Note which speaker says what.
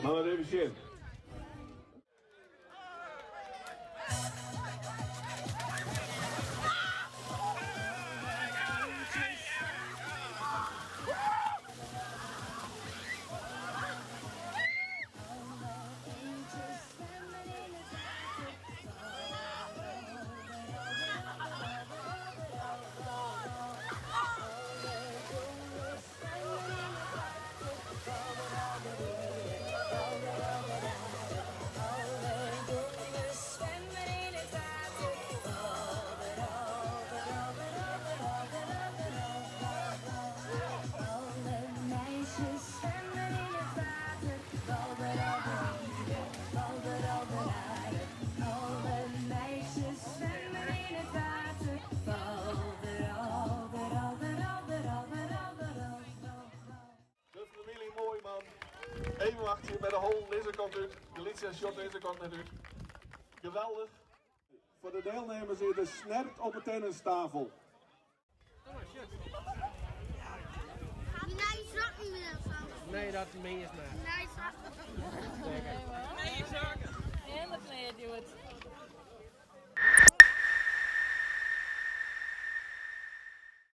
Speaker 1: Maar wat even zien. De familie mooi man. Even wachten bij de hol. Deze kant uit. De liedje shot deze kant net uit. Geweldig. Voor de deelnemers hier de snert op de tennistafel.
Speaker 2: Nee, zak niet meer of zo.
Speaker 3: Nee, dat meen je maar.
Speaker 2: Nee, zak.
Speaker 3: Nee, zak.